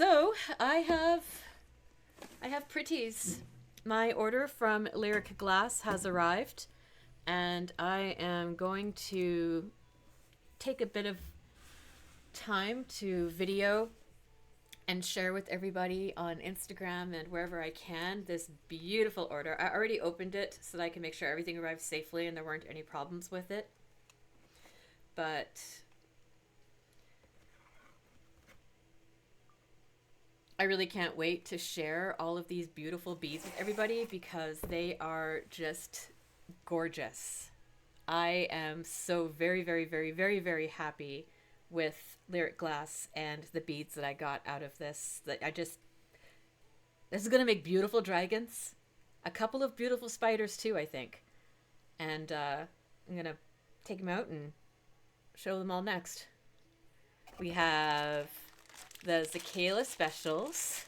So I have pretties. My order from Lyric Glass has arrived, and I am going to take a bit of time to video and share with everybody on Instagram and wherever I can this beautiful order. I already opened it so that I can make sure everything arrived safely and there weren't any problems with it. But I really can't wait to share all of these beautiful beads with everybody because they are just gorgeous. I am so very, very, very, very, very happy with Lyric Glass and the beads that I got out of this. This is going to make beautiful dragons, a couple of beautiful spiders too, I think. And I'm going to take them out and show them all next. We have the Zakayla specials.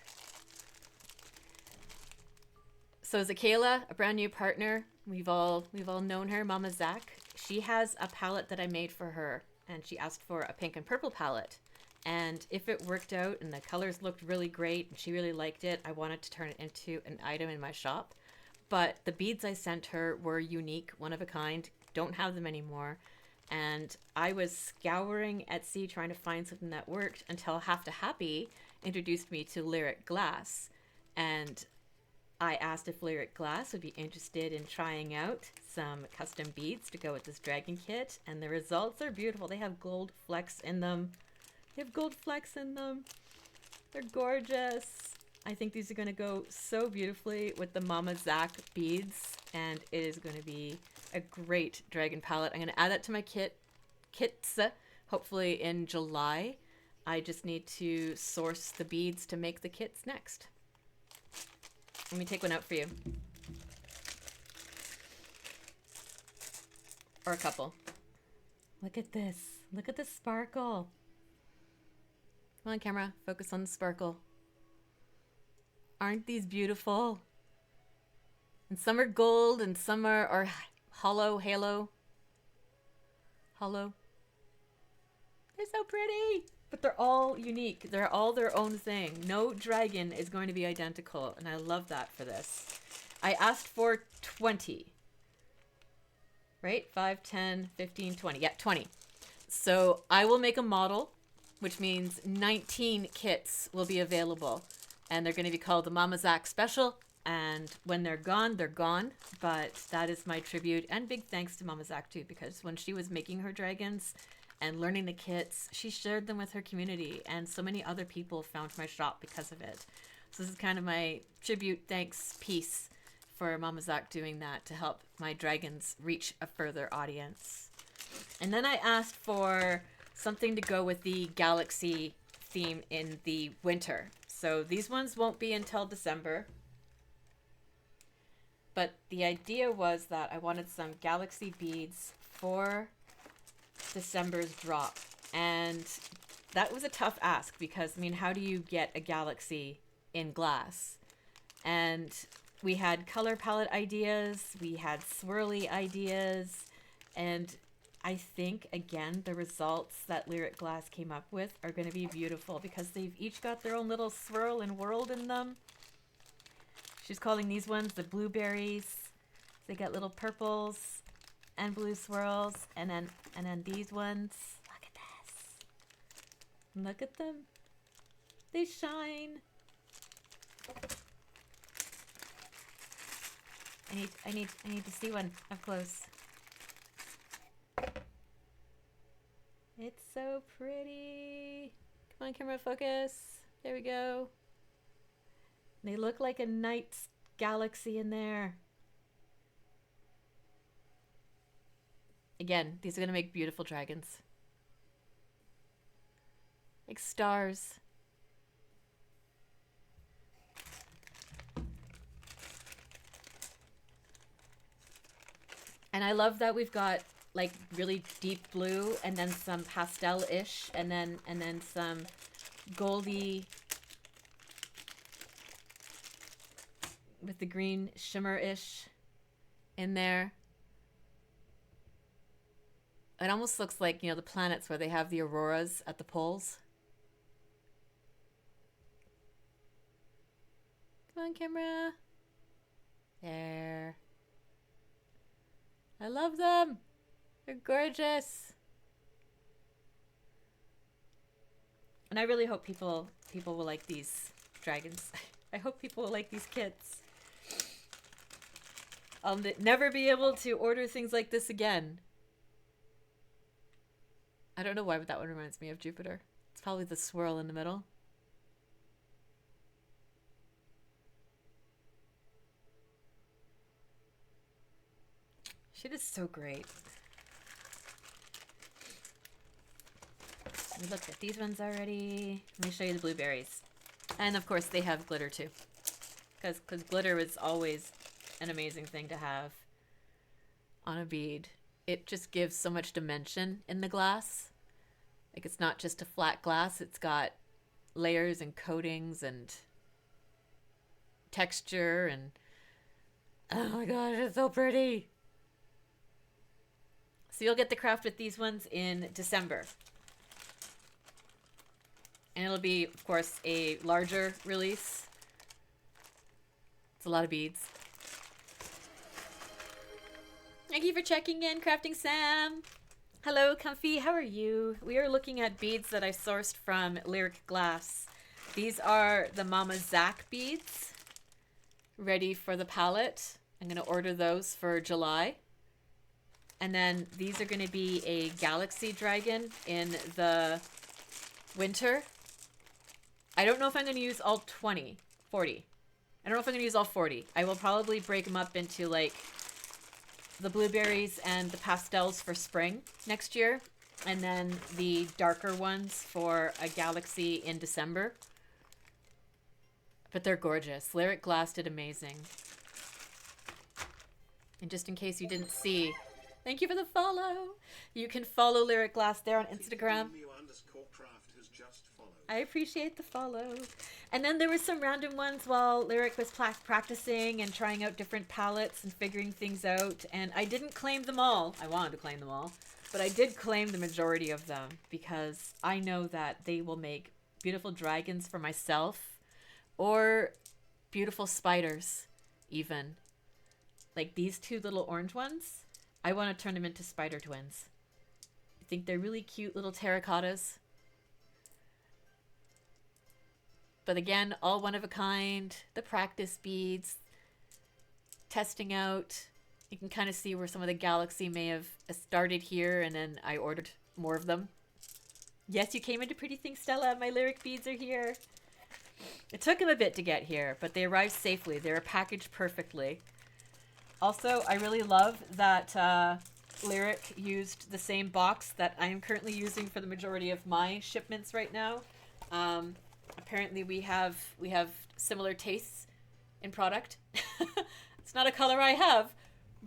So Zakayla, a brand new partner. We've all known her, Mama Zach. She has a palette that I made for her, and she asked for a pink and purple palette. And if it worked out and the colors looked really great and she really liked it, I wanted to turn it into an item in my shop. But the beads I sent her were unique, one of a kind, don't have them anymore. And I was scouring Etsy trying to find something that worked until Have to Happy introduced me to Lyric Glass. And I asked if Lyric Glass would be interested in trying out some custom beads to go with this dragon kit. And the results are beautiful. They have gold flecks in them. They're gorgeous. I think these are going to go so beautifully with the Mama Zach beads. And it is going to be a great dragon palette. I'm going to add that to my kits, hopefully in July. I just need to source the beads to make the kits next. Let me take one out for you. Or a couple. Look at this. Look at the sparkle. Come on, camera. Focus on the sparkle. Aren't these beautiful? And some are gold and some are hollow, halo. Hollow. They're so pretty. But they're all unique. They're all their own thing. No dragon is going to be identical. And I love that for this. I asked for 20. Right? 5, 10, 15, 20. Yeah, 20. So I will make a model, which means 19 kits will be available. And they're going to be called the Mama Zach Special. And when they're gone, they're gone. But that is my tribute. And big thanks to Mama Zach, too, because when she was making her dragons and learning the kits, she shared them with her community. And so many other people found my shop because of it. So this is kind of my tribute thanks piece for Mama Zach doing that to help my dragons reach a further audience. And then I asked for something to go with the galaxy theme in the winter. So these ones won't be until December. But the idea was that I wanted some galaxy beads for December's drop. And that was a tough ask because, I mean, how do you get a galaxy in glass? And we had color palette ideas, we had swirly ideas, and I think, again, the results that Lyric Glass came up with are going to be beautiful because they've each got their own little swirl and world in them. She's calling these ones the blueberries. They got little purples and blue swirls, and then these ones. Look at this. Look at them. They shine. I need to see one up close. It's so pretty. Come on, camera, focus. There we go. They look like a night galaxy in there. Again, these are going to make beautiful dragons. Like stars. And I love that we've got like really deep blue and then some pastel-ish and then some goldy with the green shimmer-ish in there. It almost looks like, the planets where they have the auroras at the poles. Come on, camera. There. I love them. They're gorgeous. And I really hope people will like these dragons. I hope people will like these kits. I'll never be able to order things like this again. I don't know why, but that one reminds me of Jupiter. It's probably the swirl in the middle. She is so great. We looked at these ones already. Let me show you the blueberries. And of course they have glitter too. Because glitter is always an amazing thing to have on a bead. It just gives so much dimension in the glass. Like, it's not just a flat glass, it's got layers and coatings and texture, and oh my gosh, it's so pretty. So you'll get the craft with these ones in December. And it'll be, of course, a larger release. It's a lot of beads. Thank you for checking in, Crafting Sam. Hello, Comfy. How are you? We are looking at beads that I sourced from Lyric Glass. These are the Mama Zack beads, ready for the palette. I'm going to order those for July. And then these are going to be a Galaxy Dragon in the winter. I don't know if I'm going to use all 40. I don't know if I'm going to use all 40. I will probably break them up into like the blueberries and the pastels for spring next year, and then the darker ones for a Galaxy in December. But they're gorgeous. Lyric Glass did amazing. And just in case you didn't see, thank you for the follow. You can follow Lyric Glass there on Instagram. I appreciate the follow. And then there were some random ones while Lyric was practicing and trying out different palettes and figuring things out. And I didn't claim them all. I wanted to claim them all. But I did claim the majority of them because I know that they will make beautiful dragons for myself, or beautiful spiders even. Like these two little orange ones, I want to turn them into spider twins. I think they're really cute little terracottas. But again, all one of a kind, the practice beads, testing out. You can kind of see where some of the Galaxy may have started here, and then I ordered more of them. Yes, you came into Pretty Things, Stella. My Lyric beads are here. It took them a bit to get here, but they arrived safely. They were packaged perfectly. Also, I really love that Lyric used the same box that I am currently using for the majority of my shipments right now. Apparently we have similar tastes in product. It's not a color I have,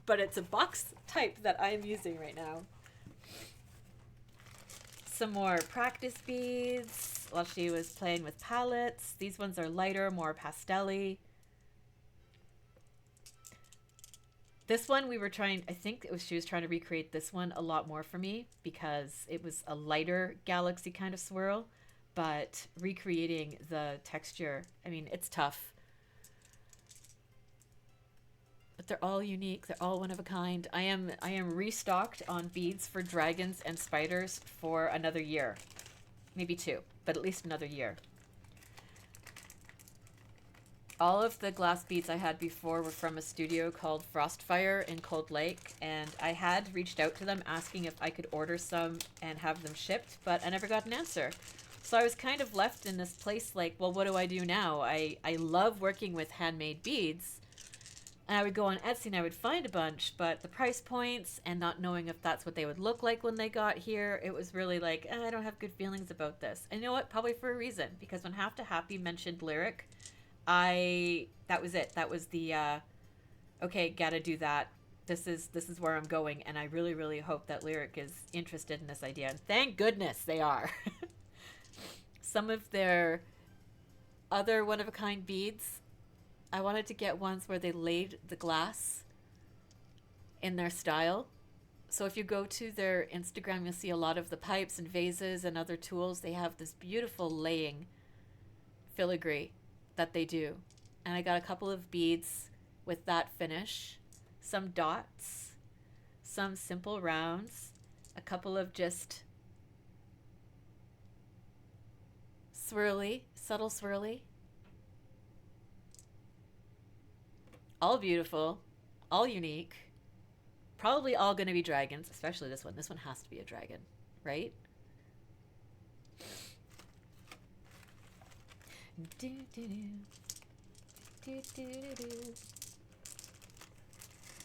but it's a box type that I'm using right now. Some more practice beads while she was playing with palettes. These ones are lighter, more pastel-y. This one we were trying, I think she was trying to recreate this one a lot more for me because it was a lighter Galaxy kind of swirl. But recreating the texture, I mean, it's tough. But they're all unique. They're all one of a kind. I am restocked on beads for dragons and spiders for another year. Maybe 2, but at least another year. All of the glass beads I had before were from a studio called Frostfire in Cold Lake, and I had reached out to them asking if I could order some and have them shipped, but I never got an answer. So I was kind of left in this place like, well, what do I do now? I love working with handmade beads. And I would go on Etsy and I would find a bunch, but the price points and not knowing if that's what they would look like when they got here, it was really like, I don't have good feelings about this. And you know what? Probably for a reason. Because when Half to Happy mentioned Lyric, that was it. That was the, okay, gotta do that. This is where I'm going. And I really, really hope that Lyric is interested in this idea. And thank goodness they are. Some of their other one-of-a-kind beads, I wanted to get ones where they laid the glass in their style. So if you go to their Instagram, you'll see a lot of the pipes and vases and other tools. They have this beautiful laying filigree that they do. And I got a couple of beads with that finish, some dots, some simple rounds, a couple of just swirly, subtle swirly. All beautiful, all unique, probably all going to be dragons, especially this one. This one has to be a dragon, right? Do, do, do. Do, do, do, do.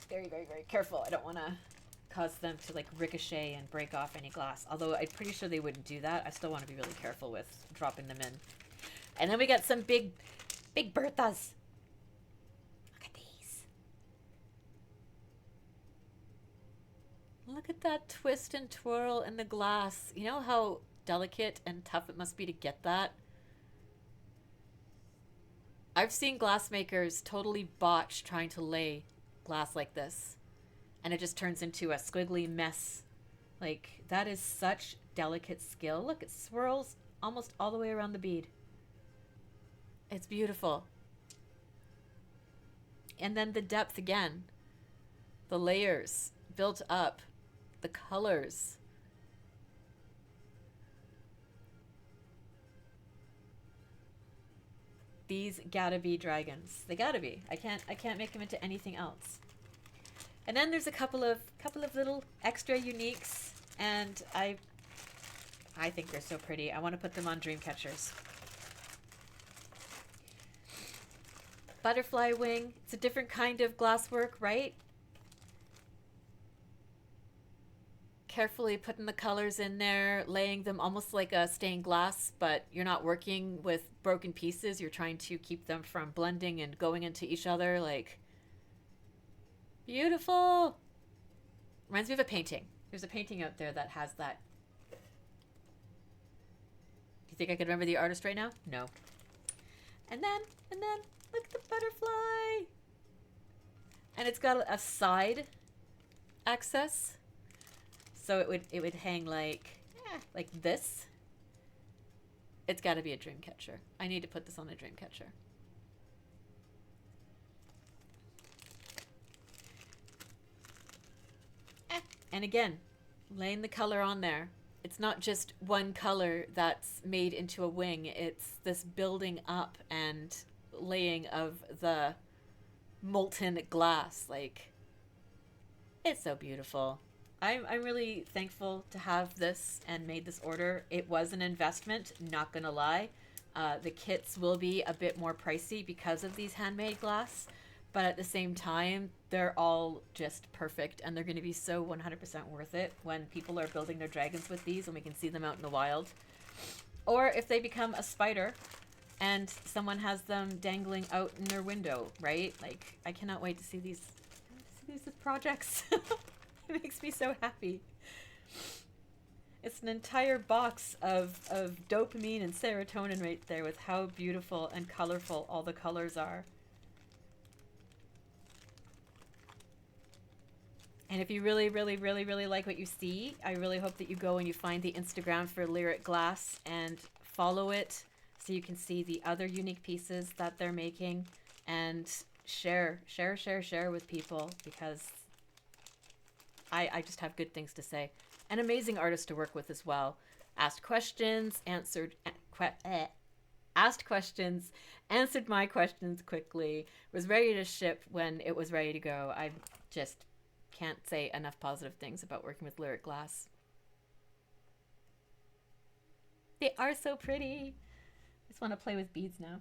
Very, very, very careful. I don't want to cause them to like ricochet and break off any glass. Although I'm pretty sure they wouldn't do that. I still want to be really careful with dropping them in. And then we got some big Berthas. Look at these. Look at that twist and twirl in the glass. You know how delicate and tough it must be to get that? I've seen glassmakers totally botch trying to lay glass like this, and it just turns into a squiggly mess. Like, that is such delicate skill. Look, it swirls almost all the way around the bead. It's beautiful. And then the depth again, the layers built up, the colors. These gotta be dragons. They gotta be. I can't make them into anything else. And then there's a couple of little extra uniques, and I think they're so pretty. I want to put them on dream catchers. Butterfly wing. It's a different kind of glasswork, right? Carefully putting the colors in there, laying them almost like a stained glass, but you're not working with broken pieces. You're trying to keep them from blending and going into each other. Like, beautiful. Reminds me of a painting. There's a painting out there that has that. Do you think I could remember the artist right now? No. And then, look at the butterfly. And it's got a side access. So it would hang like this. It's got to be a dream catcher. I need to put this on a dream catcher. And again, laying the color on there. It's not just one color that's made into a wing. It's this building up and laying of the molten glass. Like, it's so beautiful. I'm really thankful to have this and made this order. It was an investment, not gonna lie. The kits will be a bit more pricey because of these handmade glass, but at the same time, they're all just perfect, and they're gonna be so 100% worth it when people are building their dragons with these and we can see them out in the wild. Or if they become a spider and someone has them dangling out in their window, right? Like, I cannot wait to see these projects. It makes me so happy. It's an entire box of dopamine and serotonin right there with how beautiful and colorful all the colors are. And if you really, really, really, really like what you see, I really hope that you go and you find the Instagram for Lyric Glass and follow it so you can see the other unique pieces that they're making, and share with people, because I just have good things to say. An amazing artist to work with as well. Asked questions, asked questions, answered my questions quickly, was ready to ship when it was ready to go. I just can't say enough positive things about working with Lyric Glass. They are so pretty. I just want to play with beads now.